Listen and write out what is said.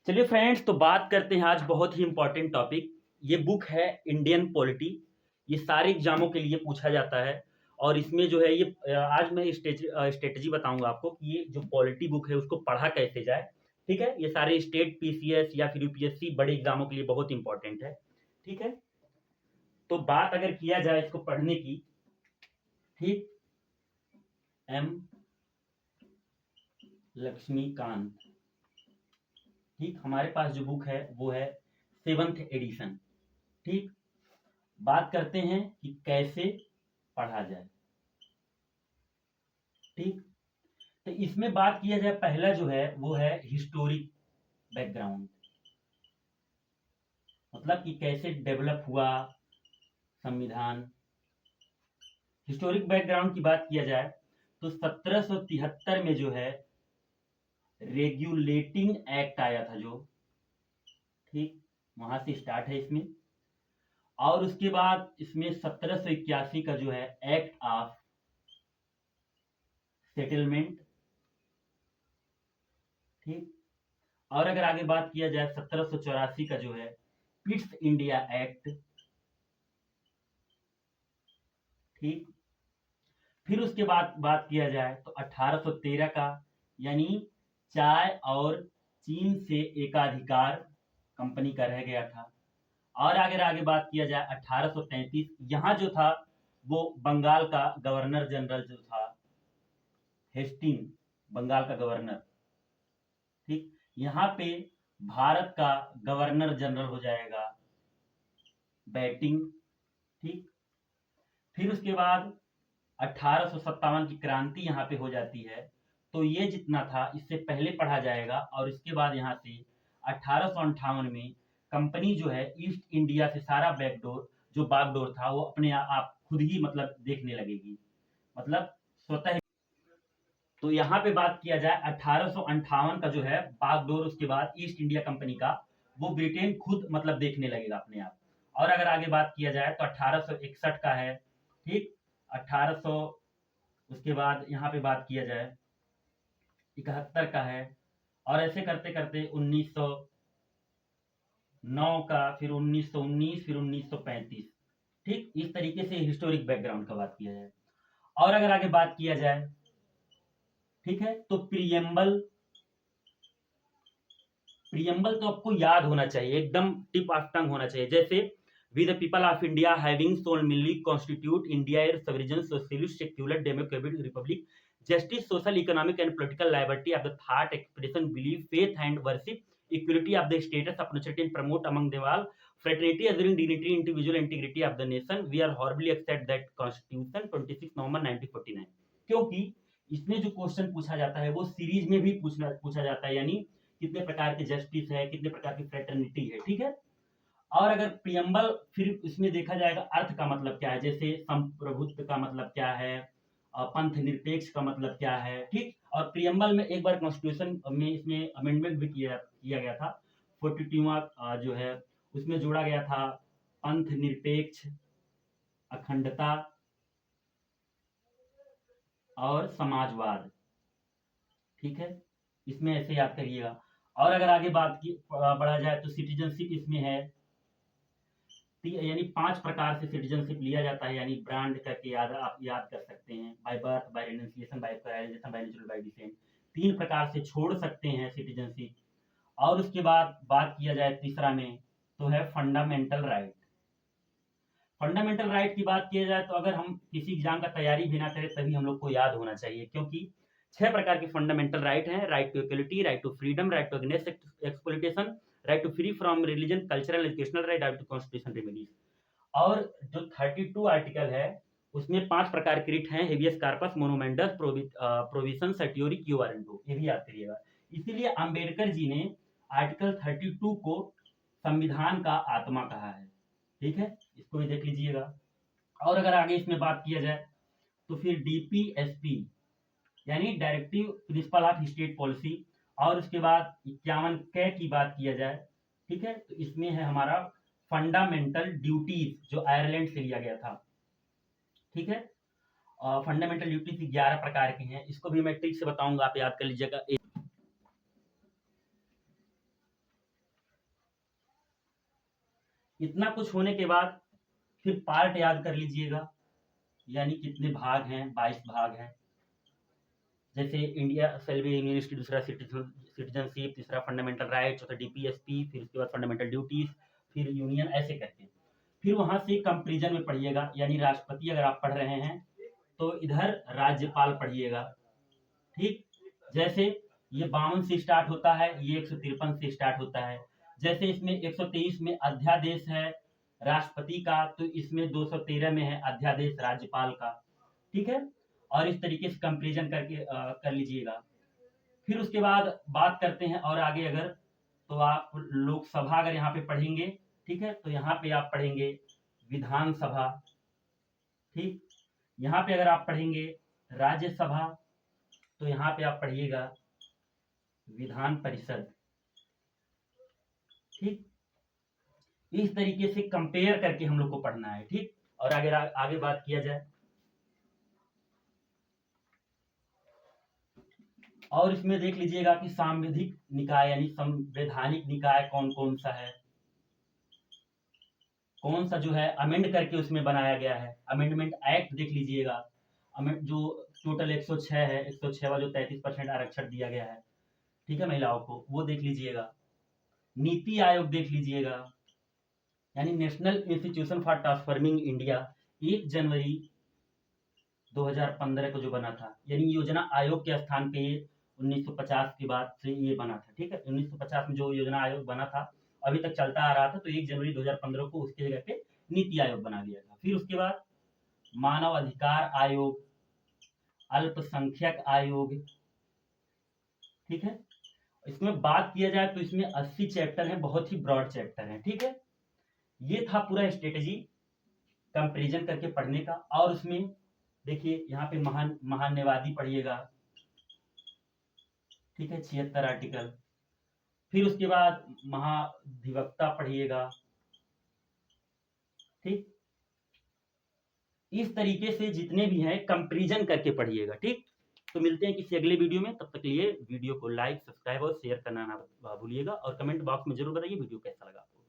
चलिए फ्रेंड्स, तो बात करते हैं आज बहुत ही इंपॉर्टेंट टॉपिक। ये बुक है इंडियन पॉलिटी। ये सारे एग्जामों के लिए पूछा जाता है। और इसमें जो है ये आज मैं स्ट्रेटजी बताऊंगा आपको कि ये जो पॉलिटी बुक है उसको पढ़ा कैसे जाए। ठीक है, ये सारे स्टेट पीसीएस या फिर यूपीएससी बड़े एग्जामों के लिए बहुत इंपॉर्टेंट है। ठीक है, तो बात अगर किया जाए इसको पढ़ने की, ठीक, एम लक्ष्मीकांत। ठीक, हमारे पास जो बुक है वो है 7th एडिशन। ठीक, बात करते हैं कि कैसे पढ़ा जाए। ठीक, तो इसमें बात किया जाए, पहला जो है वो है हिस्टोरिक बैकग्राउंड, मतलब कि कैसे डेवलप हुआ संविधान। हिस्टोरिक बैकग्राउंड की बात किया जाए तो 1773 में जो है रेगुलेटिंग एक्ट आया था जो, ठीक, वहां से स्टार्ट है इसमें। और उसके बाद इसमें 1781 का जो है एक्ट ऑफ सेटलमेंट। ठीक, और अगर आगे बात किया जाए 1784 का जो है पिट्स इंडिया एक्ट। ठीक, फिर उसके बाद बात किया जाए तो 1813 का, यानी चाय और चीन से एकाधिकार कंपनी का रह गया था। और अगर आगे बात किया जाए 1833, यहां जो था वो बंगाल का गवर्नर जनरल जो था हेस्टिंग, बंगाल का गवर्नर। ठीक, यहाँ पे भारत का गवर्नर जनरल हो जाएगा बैटिंग। ठीक, फिर उसके बाद 1857 की क्रांति यहाँ पे हो जाती है। तो ये जितना था इससे पहले पढ़ा जाएगा, और इसके बाद यहाँ से 1858 में कंपनी जो है ईस्ट इंडिया से सारा बैकडोर जो बागडोर था वो अपने आप खुद ही मतलब देखने लगेगी, मतलब स्वतः। तो यहाँ पे बात किया जाए 1858 का जो है बागडोर, उसके बाद ईस्ट इंडिया कंपनी का, वो ब्रिटेन खुद मतलब देखने लगेगा अपने आप। और अगर आगे बात किया जाए तो 1861 का है। ठीक, 1800, उसके बाद यहाँ पे बात किया जाए 71 का है। और ऐसे करते करते 1909 का, फिर 1919, फिर 1935। ठीक, इस तरीके से हिस्टोरिक बैकग्राउंड का बात किया जाए। और अगर आगे बात किया जाए, ठीक है, तो प्रियम्बल। प्रियम्बल तो आपको याद होना चाहिए, एकदम टिप ऑफ टंग होना चाहिए। जैसे we the people of India having solemnly constitute India a sovereign socialist secular democratic republic, justice social economic and political liberty of the thought expression belief faith and worship, equality of the status opportunity and promote among them all, fraternity assuring dignity individual integrity of the nation, we are horribly accept that constitution 26 नवंबर 1949। क्योंकि इसमें जो question पूछा जाता है वो series में भी पूछा जाता है, यानी कितने प्रकार के जस्टिस है, कितने प्रकार की फ्रेटर्निटी है। ठीक है, और अगर प्रियम्बल, फिर इसमें देखा जाएगा अर्थ का मतलब क्या है, जैसे संप्रभुत्व का मतलब क्या है, पंथ निरपेक्ष का मतलब क्या है। ठीक, और प्रियम्बल में एक बार कॉन्स्टिट्यूशन में इसमें अमेंडमेंट भी किया गया था। 42वां जो है उसमें जोड़ा गया था पंथ निरपेक्ष, अखंडता और समाजवाद। ठीक है, इसमें ऐसे याद करिएगा। और अगर आगे बात की बढ़ा जाए तो सिटीजनशिप इसमें है, यानी 5 प्रकार से सिटीजनशिप लिया जाता है, यानी ब्रांड करके आप याद कर सकते हैं, by birth, by renunciation, by paralysation, by natural, by descent. 3 प्रकार से छोड़ सकते हैं सिटीजनशिप। और उसके बाद बात किया जाए तीसरा में तो है फंडामेंटल राइट। फंडामेंटल राइट की बात किया जाए तो अगर हम किसी एग्जाम का तैयारी भी ना करें तभी हम लोग को याद होना चाहिए, क्योंकि 6 प्रकार के फंडामेंटल राइट हैं: right to equality, right to freedom, right to against exploitation, right to free from religion, cultural, educational right, right to constitution remedies. और जो 32 आर्टिकल है उसमें 5 प्रकार के रिट हैं: habeas corpus, mandamus, prohibition, certiorari, quo warranto. ये भी याद करिएगा। इसीलिए अंबेडकर जी ने आर्टिकल 32 को संविधान का आत्मा कहा है। ठीक है, इसको भी देख लीजिएगा। और अगर आगे इसमें बात किया जाए तो फिर डीपीएसपी, यानी directive principle of state policy. और उसके बाद 51 क की बात किया जाए, ठीक है, तो इसमें है हमारा फंडामेंटल ड्यूटीज जो आयरलैंड से लिया गया था। ठीक है, फंडामेंटल ड्यूटीज 11 प्रकार के हैं, इसको भी मैं ट्रिक से बताऊंगा, आप याद कर लीजिएगा। इतना कुछ होने के बाद फिर पार्ट याद कर लीजिएगा, यानी कितने भाग हैं, 22 भाग हैं। जैसे इंडिया सेल बी यूनिवर्सिटी, दूसरा सिटीजनशिप, तीसरा फंडामेंटल राइट, चौथा डीपीएसपी, फिर उसके बाद फंडामेंटल ड्यूटीज, फिर यूनियन, ऐसे करके। फिर वहां से कंपेरिजन में पढ़िएगा, यानी राष्ट्रपति अगर आप पढ़ रहे हैं तो इधर राज्यपाल पढ़िएगा। ठीक, जैसे ये 52 से स्टार्ट होता है, ये 153 से स्टार्ट होता है। जैसे इसमें 123 में अध्यादेश है राष्ट्रपति का, तो इसमें 213 में है अध्यादेश राज्यपाल का। ठीक है, और इस तरीके से कंपेरिजन करके कर लीजिएगा। फिर उसके बाद बात करते हैं और आगे, अगर तो आप लोकसभा अगर यहाँ पे पढ़ेंगे, ठीक है, तो यहाँ पे आप पढ़ेंगे विधानसभा। ठीक, यहाँ पे अगर आप पढ़ेंगे राज्यसभा, तो यहाँ पे आप पढ़िएगा विधान परिषद। ठीक, इस तरीके से कंपेयर करके हम लोग को पढ़ना है। ठीक, और आगे बात किया जाए, और इसमें देख लीजिएगा कि सांविधिक निकाय यानी संवैधानिक निकाय कौन कौन सा है, कौन सा जो है अमेंड करके उसमें बनाया गया है। अमेंडमेंट एक्ट देख लीजिएगा, जो टोटल 106 है, 106 वाला जो 33% आरक्षण दिया गया है, ठीक है, महिलाओं को, वो देख लीजिएगा। नीति आयोग देख लीजिएगा, यानी national institution for transforming India, 1 जनवरी 2015 को जो बना था, यानी योजना आयोग के स्थान पे 1950 के बाद से ये बना था। ठीक है, 1950 में जो योजना आयोग बना था अभी तक चलता आ रहा था, तो 1 जनवरी 2015 को उसकी जगह पे नीति आयोग बना दिया था। फिर उसके बाद मानव अधिकार आयोग, अल्पसंख्यक आयोग। ठीक है, इसमें बात किया जाए तो इसमें 80 चैप्टर हैं, बहुत ही ब्रॉड चैप्टर हैं। ठीक है, ये था पूरा स्ट्रेटेजी कंपेरिजन करके पढ़ने का। और उसमें देखिए यहाँ पे महान्यवादी पढ़िएगा, ठीक है, 76 आर्टिकल। फिर उसके बाद महाधिवक्ता पढ़िएगा। ठीक, इस तरीके से जितने भी हैं कंपेरिजन करके पढ़िएगा। ठीक, तो मिलते हैं किसी अगले वीडियो में, तब तक के लिए वीडियो को लाइक, सब्सक्राइब और शेयर करना ना भूलिएगा, और कमेंट बॉक्स में जरूर बताइए वीडियो कैसा लगा आपको।